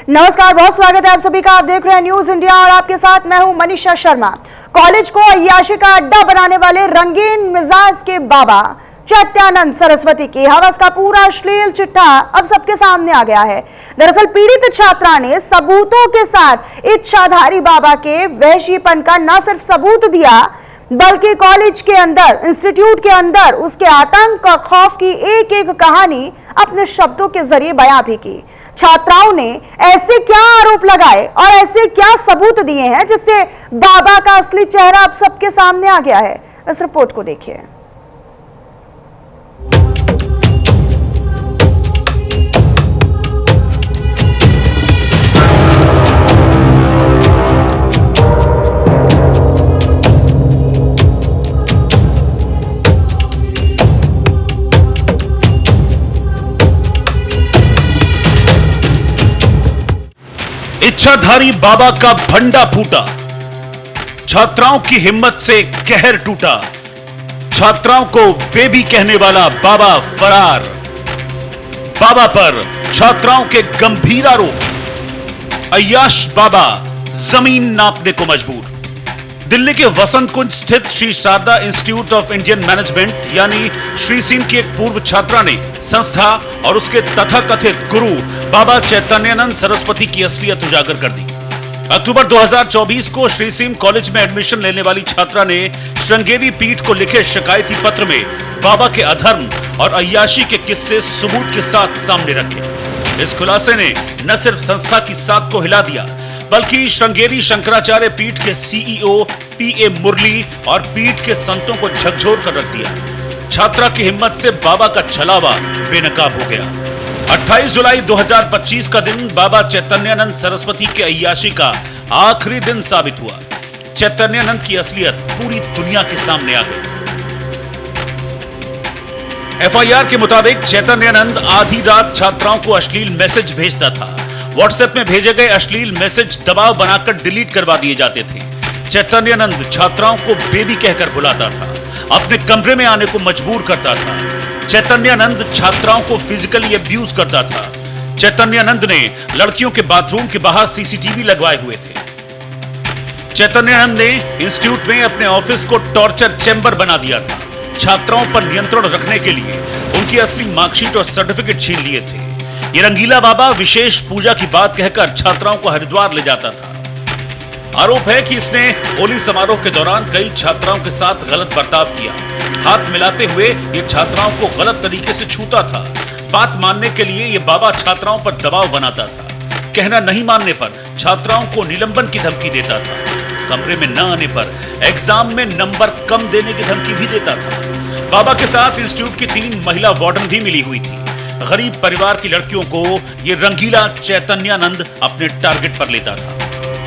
नमस्कार, बहुत स्वागत है आप सभी का। आप देख रहे हैं न्यूज इंडिया और आपके साथ मैं हूं मनीषा शर्मा। कॉलेज को अय्याशी का अड्डा बनाने वाले रंगीन मिजाज के बाबा चैत्यानंद सरस्वती की हवस का पूरा अश्लील चिट्ठा अब सबके सामने आ गया है। दरअसल पीड़ित छात्रा ने सबूतों के साथ इच्छाधारी बाबा के वहशीपन का न सिर्फ सबूत दिया बल्कि कॉलेज के अंदर, इंस्टीट्यूट के अंदर उसके आतंक और खौफ की एक एक कहानी अपने शब्दों के जरिए बयां भी की। छात्राओं ने ऐसे क्या आरोप लगाए और ऐसे क्या सबूत दिए हैं जिससे बाबा का असली चेहरा अब सबके सामने आ गया है। इस रिपोर्ट को देखिए। इच्छाधारी बाबा का भंडा फूटा, छात्राओं की हिम्मत से कहर टूटा, छात्राओं को बेबी कहने वाला बाबा फरार, बाबा पर छात्राओं के गंभीर आरोप, अय्याश बाबा जमीन नापने को मजबूर। दिल्ली के वसंत कुंज स्थित Shri Sharda institute of Indian management यानी श्री सिंह की एक पूर्व छात्रा ने संस्था और उसके तथाकथित गुरु बाबा चैतन्यानंद सरस्वती की असलियत उजागर कर दी। अक्टूबर 2024 को श्री सिंह कॉलेज में एडमिशन लेने वाली छात्रा ने श्रृंगेरी पीठ को लिखे शिकायती पत्र में बाबा के अधर्म और अय्याशी के किस्से सबूत के साथ सामने रखे। इस खुलासे ने न सिर्फ संस्था की साख को हिला दिया बल्कि श्रृंगेरी शंकराचार्य पीठ के सीईओ पीए मुरली और पीठ के संतों को झकझोर कर रख दिया। छात्रा की हिम्मत से बाबा का छलावा बेनकाब हो गया। 28 जुलाई 2025 का दिन बाबा चैतन्यानंद सरस्वती के अय्याशी का आखिरी दिन साबित हुआ। चैतन्यानंद की असलियत पूरी दुनिया के सामने आ गई। एफआईआर के मुताबिक चैतन्यानंद आधी रात छात्राओं को अश्लील मैसेज भेजता था। व्हाट्सएप में भेजे गए अश्लील मैसेज दबाव बनाकर डिलीट करवा दिए जाते थे। चैतन्यानंद छात्राओं को बेबी कहकर बुलाता था, अपने कमरे में आने को मजबूर करता था। चैतन्यानंद छात्राओं को फिजिकली अब्यूज करता था। चैतन्यानंद ने लड़कियों के बाथरूम के बाहर सीसीटीवी लगवाए हुए थे। चैतन्यानंद ने इंस्टीट्यूट में अपने ऑफिस को टॉर्चर चैम्बर बना दिया था। छात्राओं पर नियंत्रण रखने के लिए उनकी असली मार्कशीट और सर्टिफिकेट छीन लिए थे। ये रंगीला बाबा विशेष पूजा की बात कहकर छात्राओं को हरिद्वार ले जाता था। आरोप है कि इसने होली समारोह के दौरान कई छात्राओं के साथ गलत बर्ताव किया। हाथ मिलाते हुए ये छात्राओं को गलत तरीके से छूता था। बात मानने के लिए ये बाबा छात्राओं पर दबाव बनाता था। कहना नहीं मानने पर छात्राओं को निलंबन की धमकी देता था। कमरे में न आने पर एग्जाम में नंबर कम देने की धमकी भी देता था। बाबा के साथ इंस्टीट्यूट की 3 महिला वार्डन भी मिली हुई थी। गरीब परिवार की लड़कियों को ये रंगीला चैतन्यानंद अपने टारगेट पर लेता था।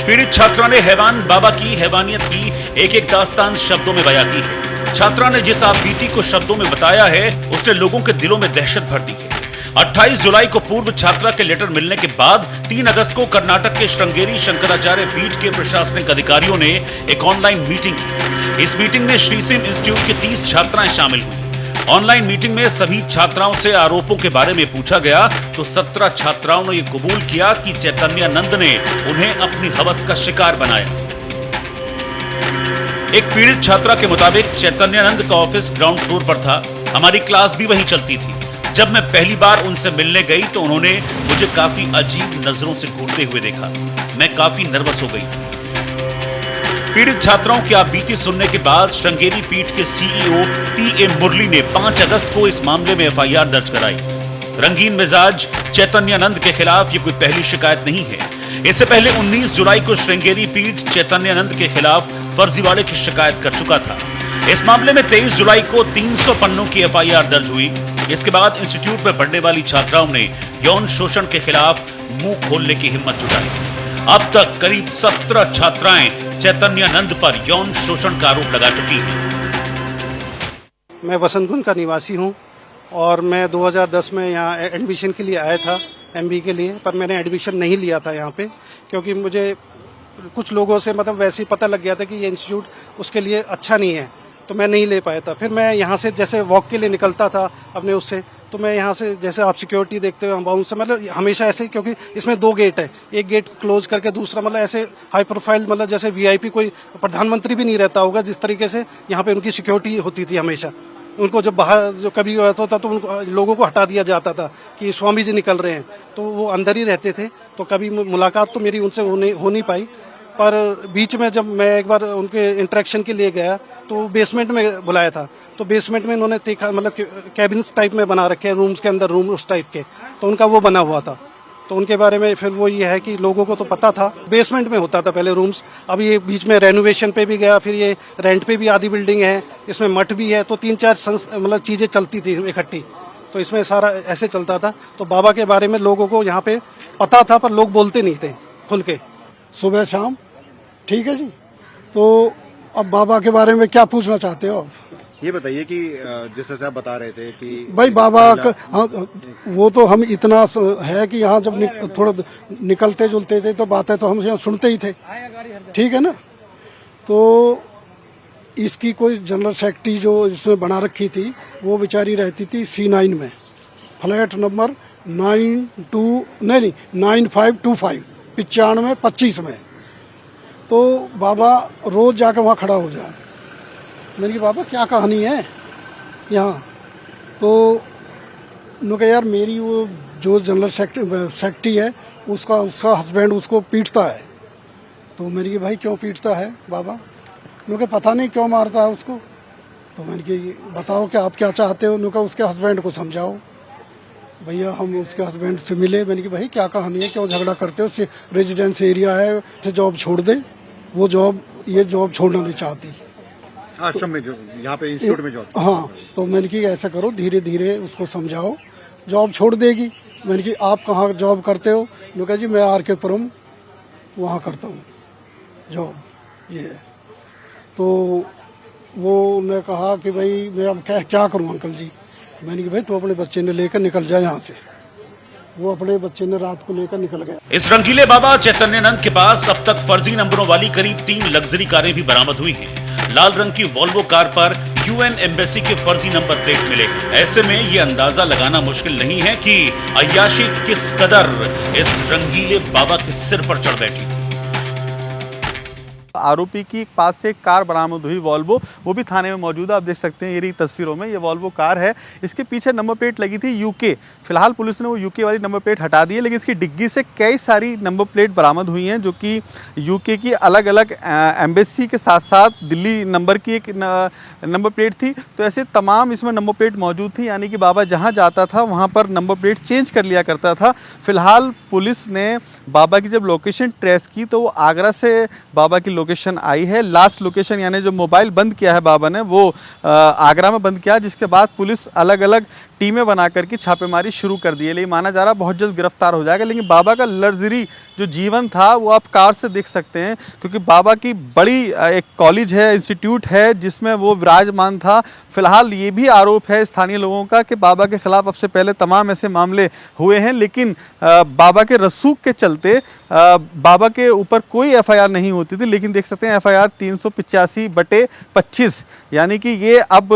पीड़ित छात्रा ने हैवान बाबा की हैवानियत की एक एक दास्तान शब्दों में बयां की है। छात्रा ने जिस आपबीती को शब्दों में बताया है उसने लोगों के दिलों में दहशत भर दी है। 28 जुलाई को पूर्व छात्रा के लेटर मिलने के बाद 3 अगस्त को कर्नाटक के श्रृंगेरी शंकराचार्य पीठ के प्रशासनिक अधिकारियों ने एक ऑनलाइन मीटिंग की। इस मीटिंग में श्री सिंह इंस्टीट्यूट की 30 छात्राएं शामिल हुई। ऑनलाइन मीटिंग में सभी छात्राओं से आरोपों के बारे में पूछा गया तो 17 छात्राओं ने यह कबूल किया कि चैतन्यानंद ने उन्हें अपनी हवस का शिकार बनाया। एक पीड़ित छात्रा के मुताबिक चैतन्यानंद का ऑफिस ग्राउंड फ्लोर पर था। हमारी क्लास भी वहीं चलती थी। जब मैं पहली बार उनसे मिलने गई तो उन्होंने मुझे काफी अजीब नजरों से घूरते हुए देखा। मैं काफी नर्वस हो गई। पीड़ित छात्राओं की आपबीती सुनने के बाद श्रृंगेरी पीठ के सीईओ पीए मुरली ने 5 अगस्त को इस मामले में एफआईआर दर्ज कराई। रंगीन मिजाज चैतन्यानंद के खिलाफ ये कोई पहली शिकायत नहीं है। इससे पहले 19 जुलाई को श्रृंगेरी पीठ चैतन्यानंद के खिलाफ फर्जीवाड़े की शिकायत कर चुका था। इस मामले में 23 जुलाई को 300 पन्नों की एफआईआर दर्ज हुई। इसके बाद इंस्टीट्यूट में पढ़ने वाली छात्राओं ने यौन शोषण के खिलाफ मुंह खोलने की हिम्मत जुटाई। अब तक करीब 17 छात्राएं चैतन्यानंद पर यौन शोषण का आरोप लगा चुकी हैं। मैं वसंत कुंज का निवासी हूं और मैं 2010 में यहाँ एडमिशन के लिए आया था एमबी के लिए, पर मैंने एडमिशन नहीं लिया था यहाँ पे क्योंकि मुझे कुछ लोगों से मतलब वैसे ही पता लग गया था कि ये इंस्टीट्यूट उसके लिए अच्छा नहीं है, तो मैं नहीं ले पाया था। फिर मैं यहाँ से जैसे वॉक के लिए निकलता था अपने उससे, तो मैं यहाँ से, जैसे आप सिक्योरिटी देखते हो बाउंस से, मतलब हमेशा ऐसे, क्योंकि इसमें 2 गेट है, एक गेट क्लोज करके दूसरा, मतलब ऐसे हाई प्रोफाइल, मतलब जैसे वीआईपी कोई प्रधानमंत्री भी नहीं रहता होगा, जिस तरीके से यहाँ पे उनकी सिक्योरिटी होती थी हमेशा। उनको जब बाहर जो कभी ऐसा होता तो उनको, लोगों को हटा दिया जाता था कि स्वामी जी निकल रहे हैं, तो वो अंदर ही रहते थे। तो कभी मुलाकात तो मेरी उनसे हो नहीं पाई, पर बीच में जब मैं एक बार उनके इंटरेक्शन के लिए गया तो बेसमेंट में बुलाया था, तो बेसमेंट में इन्होंने देखा, मतलब कैबिन्स टाइप में बना रखे हैं, रूम्स के अंदर रूम उस टाइप के, तो उनका वो बना हुआ था। तो उनके बारे में फिर वो ये है कि लोगों को तो पता था, बेसमेंट में होता था पहले रूम्स। अब ये बीच में रेनोवेशन पे भी गया, फिर ये रेंट पे भी आधी बिल्डिंग है, इसमें मठ भी है, तो 3-4 मतलब चीजें चलती थी इकट्ठी, तो इसमें सारा ऐसे चलता था। तो बाबा के बारे में लोगों को यहाँ पे पता था, पर लोग बोलते नहीं थे खुल के। सुबह शाम ठीक है जी। तो अब बाबा के बारे में क्या पूछना चाहते हो आप? ये बताइए कि जिस तरह से आप बता रहे थे कि भाई बाबा हाँ, वो तो हम इतना है कि यहाँ जब थोड़ा निकलते जुलते थे तो बातें तो हम यहाँ सुनते ही थे, ठीक है ना। तो इसकी कोई जनरल सेक्रेटरी जो इसने बना रखी थी, वो बेचारी रहती थी C9 में, फ्लैट नंबर 9525 9525 में। तो बाबा रोज जाकर वहाँ खड़ा हो जाए। मैंने कहा बाबा क्या कहानी है यहाँ? तो उन्होंने कहा यार मेरी वो जो जनरल सेक्रेटरी है उसका हस्बैंड उसको पीटता है। तो मैंने कहा भाई क्यों पीटता है बाबा? उन्होंने कहा पता नहीं क्यों मारता है उसको। तो मैंने कहा बताओ कि आप क्या चाहते हो? उन्होंने कहा उसके हस्बैंड को समझाओ। भैया हम उसके हस्बैंड से मिले। मैंने कहा भाई क्या कहानी है, क्यों झगड़ा करते हो? रेजिडेंस एरिया है, जॉब छोड़ दे। वो ये जॉब छोड़ना नहीं चाहती, आश्रम में जो यहाँ पे इंस्टीट्यूट में जॉब। हाँ, तो मैंने कहा ऐसा करो, धीरे धीरे उसको समझाओ, जॉब छोड़ देगी। मैंने कहा आप कहाँ जॉब करते हो? उन्होंने कहा जी मैं RK-पुरम वहाँ करता हूँ जॉब, ये है। तो वो ने कहा कि भाई मैं अब क्या करूँ अंकल जी? मैंने कहा भाई तो अपने बच्चे ने लेकर निकल जाए यहाँ से। वो अपने बच्चे ने रात को लेकर निकल गया। इस रंगीले बाबा चैतन्यानंद के पास अब तक फर्जी नंबरों वाली करीब 3 लग्जरी कारें भी बरामद हुई हैं। लाल रंग की वॉल्वो कार पर UN एम्बेसी के फर्जी नंबर प्लेट मिले। ऐसे में ये अंदाजा लगाना मुश्किल नहीं है कि अय्याशी किस कदर इस रंगीले बाबा के सिर पर चढ़ बैठी थी। आरोपी की पास से एक कार बरामद हुई वॉल्वो, वो भी थाने में मौजूद है। आप देख सकते हैं ये रही तस्वीरों में, ये वॉल्वो कार है। इसके पीछे नंबर प्लेट लगी थी UK। फिलहाल पुलिस ने वो UK वाली नंबर प्लेट हटा दी है, लेकिन इसकी डिग्गी से कई सारी नंबर प्लेट बरामद हुई हैं जो कि UK की अलग अलग एम्बेसी के साथ साथ दिल्ली नंबर की एक नंबर प्लेट थी। तो ऐसे तमाम इसमें नंबर प्लेट मौजूद थी, यानी कि बाबा जहाँ जाता था वहाँ पर नंबर प्लेट चेंज कर लिया करता था। फिलहाल पुलिस ने बाबा की जब लोकेशन ट्रेस की तो वो आगरा से बाबा की लोकेशन आई है। लास्ट लोकेशन यानी जो मोबाइल बंद किया है बाबा ने वो आगरा में बंद किया, जिसके बाद पुलिस अलग अलग टीमें बना करके छापेमारी शुरू कर दी है। लेकिन माना जा रहा बहुत जल्द गिरफ्तार हो जाएगा। लेकिन बाबा का लग्जरी जो जीवन था वो आप कार से देख सकते हैं, क्योंकि बाबा की बड़ी एक कॉलेज है, इंस्टीट्यूट है जिसमें वो विराजमान था। फिलहाल ये भी आरोप है स्थानीय लोगों का कि बाबा के खिलाफ अब से पहले तमाम ऐसे मामले हुए हैं, लेकिन बाबा के रसूख के चलते बाबा के ऊपर कोई FIR नहीं होती थी। लेकिन देख सकते हैं FIR 385/25, यानी कि ये अब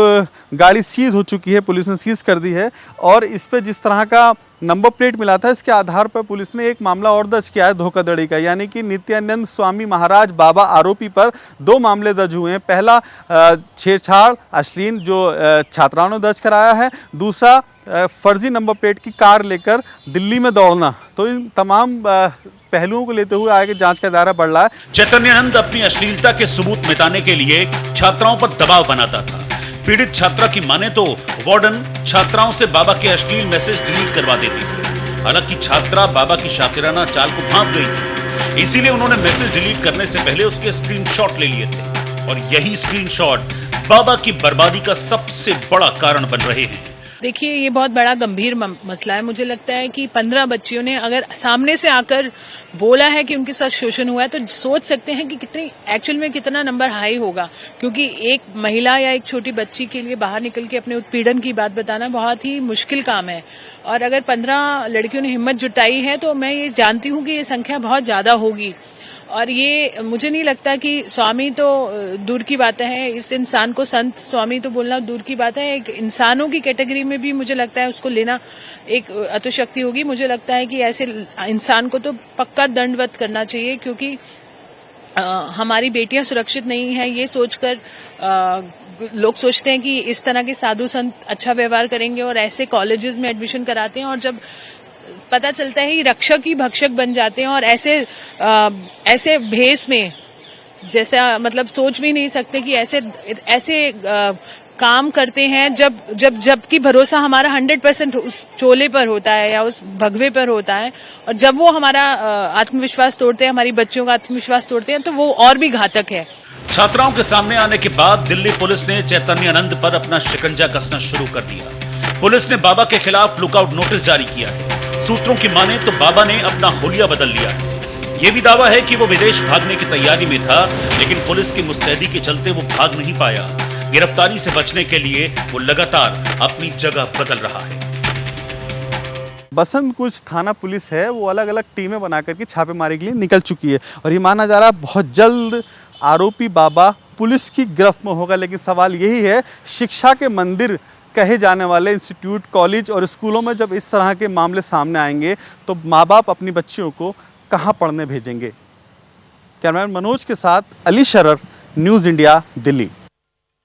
गाड़ी सीज हो चुकी है, पुलिस ने सीज कर दी है। और इस पे जिस तरह का नंबर प्लेट मिला था, इसके आधार पर पुलिस ने एक मामला और दर्ज किया है धोखाधड़ी का, यानी कि नित्यानंद स्वामी महाराज बाबा आरोपी पर 2 मामले दर्ज हुए हैं। पहला छेड़छाड़ अश्लील जो छात्राओं ने दर्ज कराया है, दूसरा फर्जी नंबर प्लेट की कार लेकर दिल्ली में दौड़ना। तो इन तमाम पहलुओं को लेते हुए आगे जांच का दायरा बढ़ रहा है। चैतन्यानंद अपनी अश्लीलता के सबूत मिटाने के लिए छात्राओं पर दबाव बनाता था। पीड़ित छात्रा की माने तो वार्डन छात्राओं से बाबा के अश्लील मैसेज डिलीट करवा देती थी। हालांकि छात्रा बाबा की शातिराना चाल को भांप गई थी, इसीलिए उन्होंने मैसेज डिलीट करने से पहले उसके स्क्रीनशॉट ले लिए थे। और यही स्क्रीनशॉट बाबा की बर्बादी का सबसे बड़ा कारण बन रहे हैं। देखिए, ये बहुत बड़ा गंभीर मसला है। मुझे लगता है कि 15 बच्चियों ने अगर सामने से आकर बोला है कि उनके साथ शोषण हुआ है, तो सोच सकते हैं कि एक्चुअल में कितना नंबर हाई होगा। क्योंकि एक महिला या एक छोटी बच्ची के लिए बाहर निकल के अपने उत्पीड़न की बात बताना बहुत ही मुश्किल काम है। और अगर 15 लड़कियों ने हिम्मत जुटाई है तो मैं ये जानती हूँ कि ये संख्या बहुत ज्यादा होगी। और ये मुझे नहीं लगता कि स्वामी तो दूर की बात है, इस इंसान को संत स्वामी तो बोलना दूर की बात है, एक इंसानों की कैटेगरी में भी मुझे लगता है उसको लेना एक अतिशक्ति होगी। मुझे लगता है कि ऐसे इंसान को तो पक्का दंडवत करना चाहिए, क्योंकि हमारी बेटियां सुरक्षित नहीं है ये सोचकर लोग सोचते हैं कि इस तरह के साधु संत अच्छा व्यवहार करेंगे और ऐसे कॉलेजेस में एडमिशन कराते हैं, और जब पता चलता है कि रक्षक ही भक्षक बन जाते हैं और ऐसे भेष में, जैसा मतलब सोच भी नहीं सकते कि ऐसे काम करते हैं जबकि भरोसा हमारा 100% उस चोले पर होता है या उस भगवे पर होता है, और जब वो हमारा आत्मविश्वास तोड़ते हैं, हमारी बच्चियों का आत्मविश्वास तोड़ते हैं, तो वो और भी घातक है। छात्राओं के सामने आने के बाद दिल्ली पुलिस ने चैतन्यानंद पर अपना शिकंजा कसना शुरू कर दिया। पुलिस ने बाबा के खिलाफ लुकआउट नोटिस जारी किया है। सूत्रों की माने तो बाबा ने अपना होलिया बदल लिया है। यह भी दावा है कि वो विदेश भागने की तैयारी में था, लेकिन पुलिस की मुस्तैदी के चलते वो भाग नहीं पाया। गिरफ्तारी से बचने के लिए वो लगातार अपनी जगह बदल रहा है। बसंत कुछ थाना पुलिस है वो अलग अलग टीमें बना करके छापेमारी के लिए निकल चुकी है, और ये माना जा रहा है बहुत जल्द आरोपी बाबा पुलिस की गिरफ्त में होगा। लेकिन सवाल यही है, शिक्षा के मंदिर कहे जाने वाले इंस्टीट्यूट, कॉलेज और स्कूलों में जब इस तरह के मामले सामने आएंगे तो माँ बाप अपनी बच्चियों को कहाँ पढ़ने भेजेंगे। कैमरामैन मनोज के साथ अली शरर, न्यूज़ इंडिया, दिल्ली।